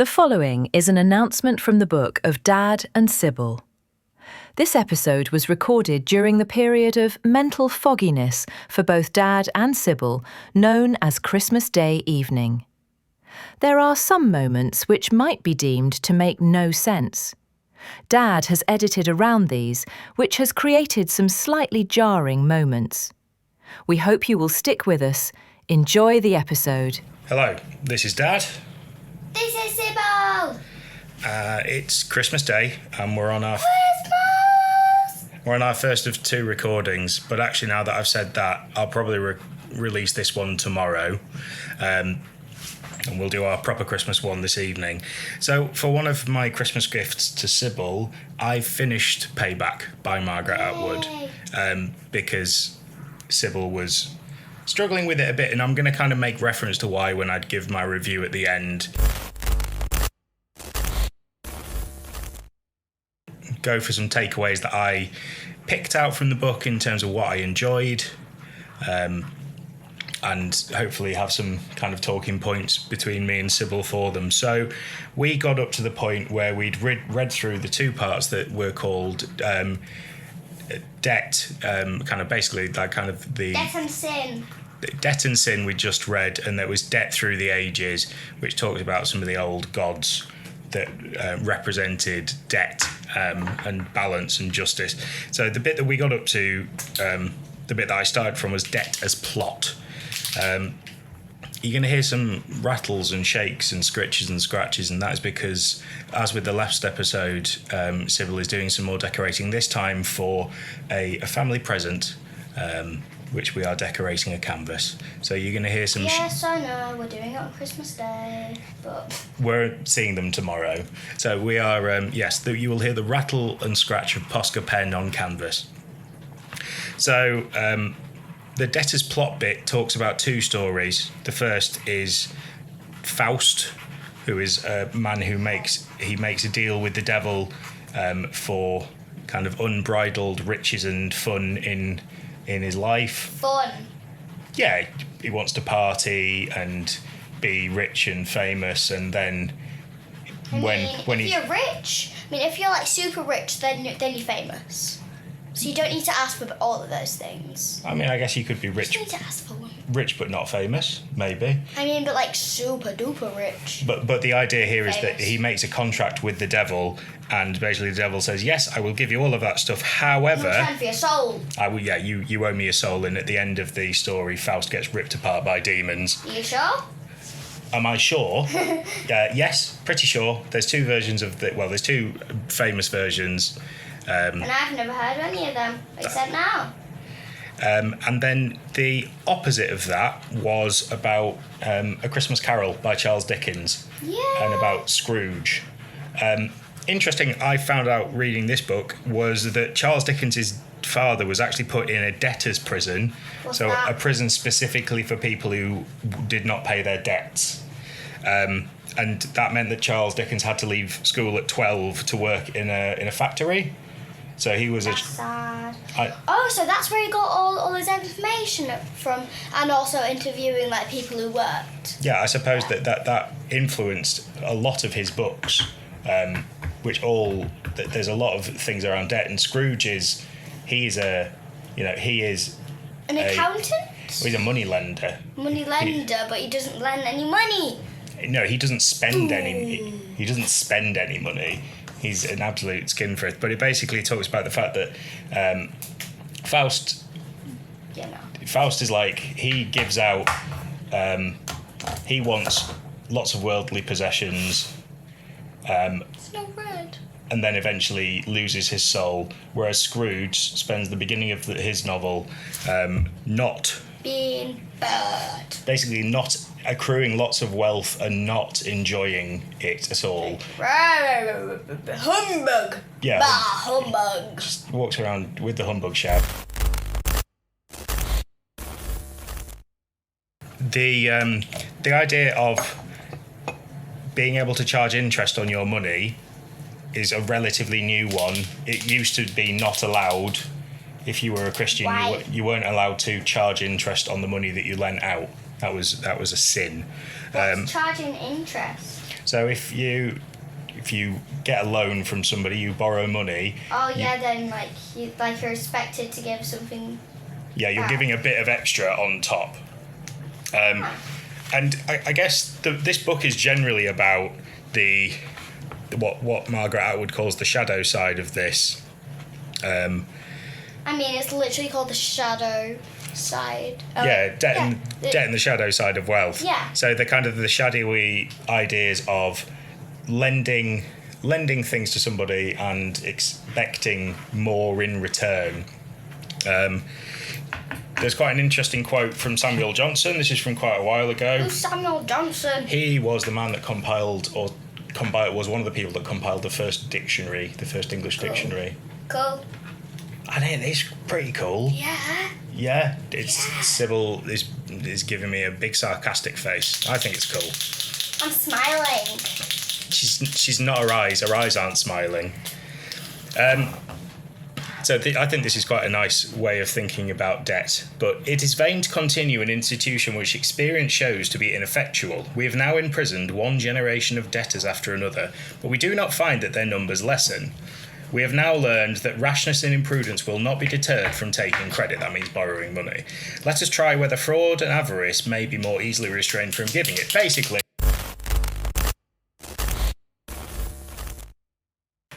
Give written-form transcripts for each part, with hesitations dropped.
The following is an announcement from the book of Dad and Sybil. This episode was recorded during the period of mental fogginess for both Dad and Sybil, known as Christmas Day evening. There are some moments which might be deemed to make no sense. Dad has edited around these, which has created some slightly jarring moments. We hope you will stick with us. Enjoy the episode. Hello, this is Dad. This is Sybil! It's Christmas Day and we're on our first of two recordings, but actually now that I've said that, I'll probably release this one tomorrow, and we'll do our proper Christmas one this evening. So for one of my Christmas gifts to Sybil, I've finished Payback by Margaret Atwood, because Sybil was struggling with it a bit, and I'm going to kind of make reference to why when I'd give my review at the end. Go for some takeaways that I picked out from the book in terms of what I enjoyed, and hopefully have some kind of talking points between me and Sybil for them. So we got up to the point where we'd read through the two parts that were called Debt, kind of basically that kind of the... Debt and Sin. Debt and Sin we just read, and there was Debt Through the Ages, which talked about some of the old gods that represented debt and balance and justice. So the bit that we got up to, the bit that I started from, was debt as plot. You're going to hear some rattles and shakes and scritches and scratches, and that is because, as with the last episode, Sybil is doing some more decorating, this time for a family present, which we are decorating a canvas. So you're going to hear some... Yes, I know, we're doing it on Christmas Day, but... We're seeing them tomorrow. So we are, you will hear the rattle and scratch of Posca pen on canvas. So the debtor's plot bit talks about two stories. The first is Faust, who is a man who makes a deal with the devil for kind of unbridled riches and fun in his life. Fun. Yeah, he wants to party and be rich and famous, and then if you're rich, if you're like super rich, then you're famous. So you don't need to ask for all of those things. I guess you could be rich. You just need to ask for one. Rich but not famous, maybe. But like super duper rich. But the idea here is Famous. that he makes a contract with the devil, and basically the devil says, yes, I will give you all of that stuff. However, In return for your soul. I will. Yeah, you owe me a soul. And at the end of the story, Faust gets ripped apart by demons. Are you sure? Am I sure? Yes, pretty sure. There's two versions of there's two famous versions. And I've never heard of any of them, except now. And then the opposite of that was about A Christmas Carol by Charles Dickens. Yeah. And about Scrooge. Interesting, I found out reading this book was that Charles Dickens' father was actually put in a debtor's prison. What's so that? A prison specifically for people who did not pay their debts. And that meant that Charles Dickens had to leave school at 12 to work in a factory. So he was That's sad. So that's where he got all his information from, and also interviewing like people who worked. Yeah, I suppose that influenced a lot of his books, there's a lot of things around debt, and Scrooge is an accountant? He's a money lender. But he doesn't lend any money. No, he doesn't spend any. He doesn't spend any money. He's an absolute skinflint. But it basically talks about the fact that Faust. Yeah, no. Faust is like, he gives out. He wants lots of worldly possessions. It's not red. And then eventually loses his soul. Whereas Scrooge spends the beginning of his novel not Being bad. basically not accruing lots of wealth and not enjoying it at all. Humbug. Yeah. Bah, humbug. Just walks around with the humbug shout. The idea of being able to charge interest on your money is a relatively new one. It used to be not allowed. If you were a Christian, you weren't allowed to charge interest on the money that you lent out. That was a sin. What's charging interest? So if you get a loan from somebody, you borrow money. Oh yeah, then you're expected to give something. Yeah, you're back. giving a bit of extra on top. And I guess this book is generally about what Margaret Atwood calls the shadow side of this. It's literally called the shadow side. Debt and the shadow side of wealth. Yeah. So the kind of the shadowy ideas of lending things to somebody and expecting more in return. There's quite an interesting quote from Samuel Johnson. This is from quite a while ago. Who's Samuel Johnson? He was the man that was one of the people that compiled the first dictionary, the first English dictionary. Cool. And it's pretty cool. Yeah. Yeah, Sybil is giving me a big sarcastic face. I think it's cool. I'm smiling. She's not her eyes aren't smiling. So I think this is quite a nice way of thinking about debt. But it is vain to continue an institution which experience shows to be ineffectual. We have now imprisoned one generation of debtors after another, but we do not find that their numbers lessen. We have now learned that rashness and imprudence will not be deterred from taking credit. That means borrowing money. Let us try whether fraud and avarice may be more easily restrained from giving it. Basically,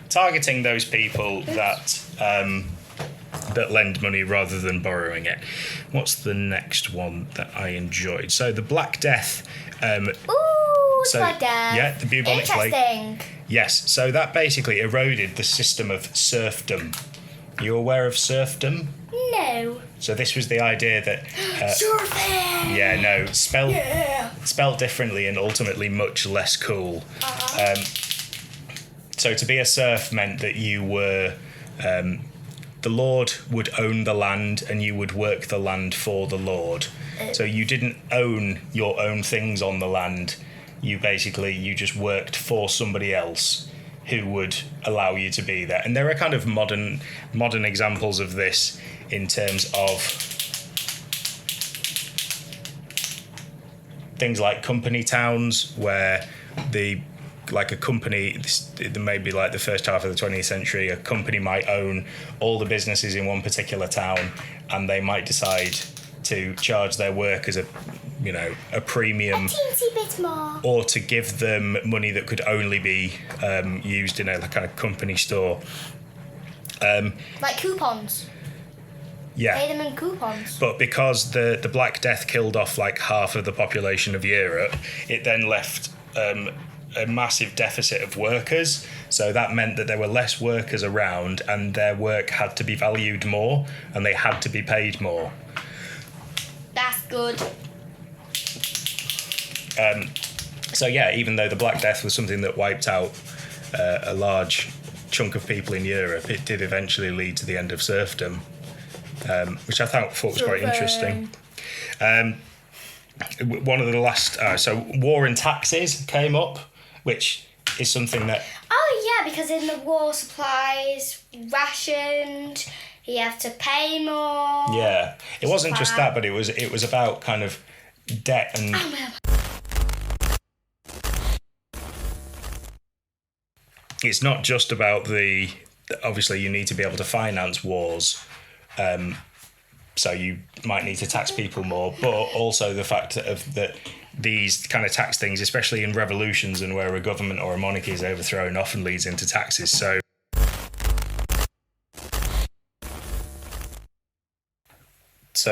targeting those people that lend money rather than borrowing it. What's the next one that I enjoyed? So the Black Death. Black Death. Yeah, the bubonic plague. Interesting. Yes, so that basically eroded the system of serfdom. You aware of serfdom? No. So this was the idea that... Surfing! Yeah, no, spelled differently and ultimately much less cool. So to be a serf meant that you were... the Lord would own the land and you would work the land for the Lord. So you didn't own your own things on the land. You just worked for somebody else who would allow you to be there. And there are kind of modern examples of this in terms of things like company towns, where a company, maybe like the first half of the 20th century, a company might own all the businesses in one particular town, and they might decide to charge their workers a premium, a teensy bit more, or to give them money that could only be used in a kind of company store. Like coupons. Yeah. Pay them in coupons. But because the Black Death killed off like half of the population of Europe, it then left a massive deficit of workers. So that meant that there were less workers around, and their work had to be valued more, and they had to be paid more. That's good. So yeah, even though the Black Death was something that wiped out a large chunk of people in Europe, it did eventually lead to the end of serfdom, which I thought was quite interesting. One of the last... so war and taxes came up, which is something that... Oh yeah, because in the war, supplies rationed, you have to pay more. Yeah, it wasn't just that, but it was about kind of debt and... It's not just about obviously you need to be able to finance wars, so you might need to tax people more, but also the fact that these kind of tax things, especially in revolutions and where a government or a monarchy is overthrown, often leads into taxes. So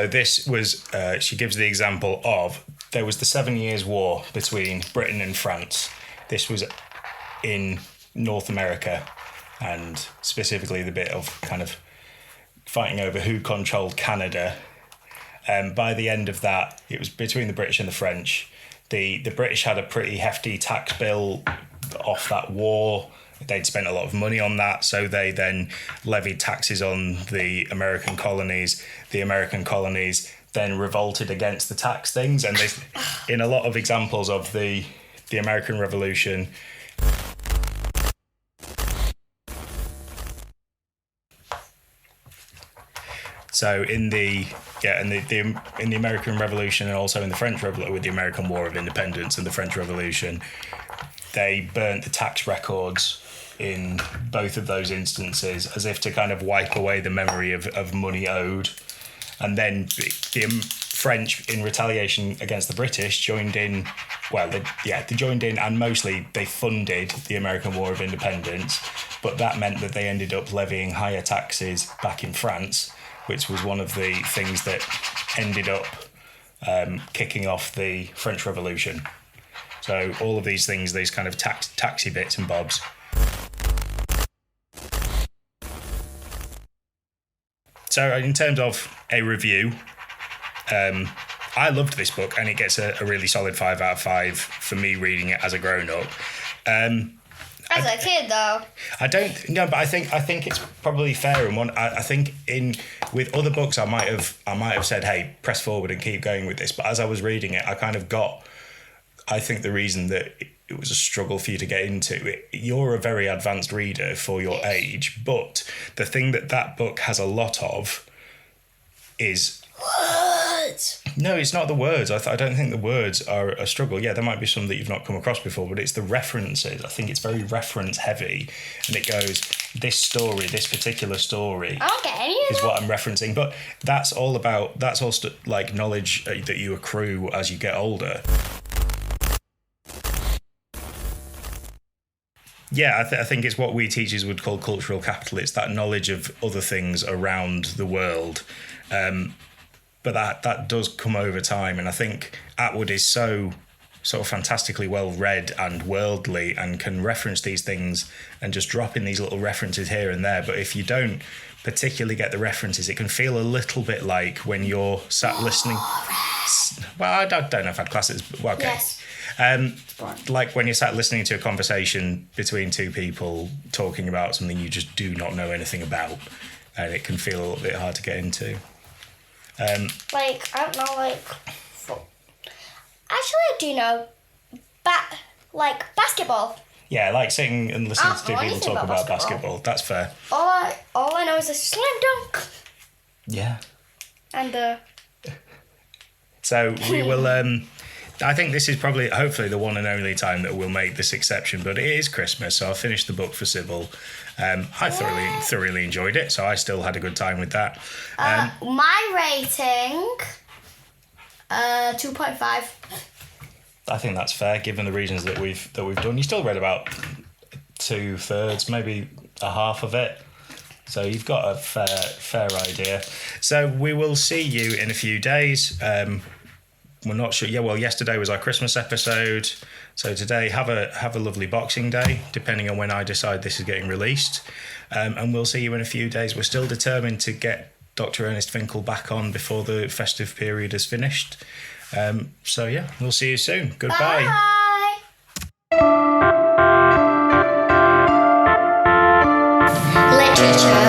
this was, she gives the example of, there was the 7 Years' War between Britain and France. This was in North America, and specifically the bit of kind of fighting over who controlled Canada. By the end of that, it was between the British and the French. The British had a pretty hefty tax bill off that war. They'd spent a lot of money on that, so they then levied taxes on the American colonies. The American colonies then revolted against the tax things, and in a lot of examples of the American Revolution, so in the American Revolution, and also in the French Revolution, with the American War of Independence and the French Revolution, they burnt the tax records in both of those instances as if to kind of wipe away the memory of money owed. And then the French, in retaliation against the British, joined in. Well, they joined in, and mostly they funded the American War of Independence. But that meant that they ended up levying higher taxes back in France, which was one of the things that ended up kicking off the French Revolution. So all of these things, these kind of taxi bits and bobs. So in terms of a review, I loved this book, and it gets a really solid 5 out of 5 for me reading it as a grown-up. As a kid, though. I don't know, but I think it's probably fair. And I think with other books, I might have said, hey, press forward and keep going with this. But as I was reading it, I kind of got. I think the reason that it was a struggle for you to get into it. You're a very advanced reader for your age, but the thing that book has a lot of is. Words. No, it's not the words. I don't think the words are a struggle. Yeah, there might be some that you've not come across before, but it's the references. I think it's very reference heavy, and it goes, this particular story I don't get any of is what I'm referencing. But that's all like knowledge that you accrue as you get older. Yeah, I think it's what we teachers would call cultural capital. It's that knowledge of other things around the world. But that does come over time, and I think Atwood is so fantastically well read and worldly, and can reference these things and just drop in these little references here and there. But if you don't particularly get the references, it can feel a little bit like when you're sat listening. Well, I don't know if I'd class it as well, okay. Yes. Like when you're sat listening to a conversation between two people talking about something you just do not know anything about, and it can feel a little bit hard to get into. I don't know, actually I do know, basketball. Yeah, like sitting and listening to two people anything talk about about basketball. That's fair. All I know is a slam dunk. Yeah. And So we will. I think this is probably, hopefully, the one and only time that we'll make this exception. But it is Christmas, so I'll finish the book for Sybil. I thoroughly enjoyed it, so I still had a good time with that. my rating, 2.5. I think that's fair, given the reasons that we've done. You still read about 2/3, maybe a half of it. So you've got a fair idea. So we will see you in a few days. We're not sure. Yeah, well, yesterday was our Christmas episode. So today, have a lovely Boxing Day, depending on when I decide this is getting released. And we'll see you in a few days. We're still determined to get Dr. Ernest Finkel back on before the festive period is finished. So yeah, we'll see you soon. Goodbye. Bye. Literature.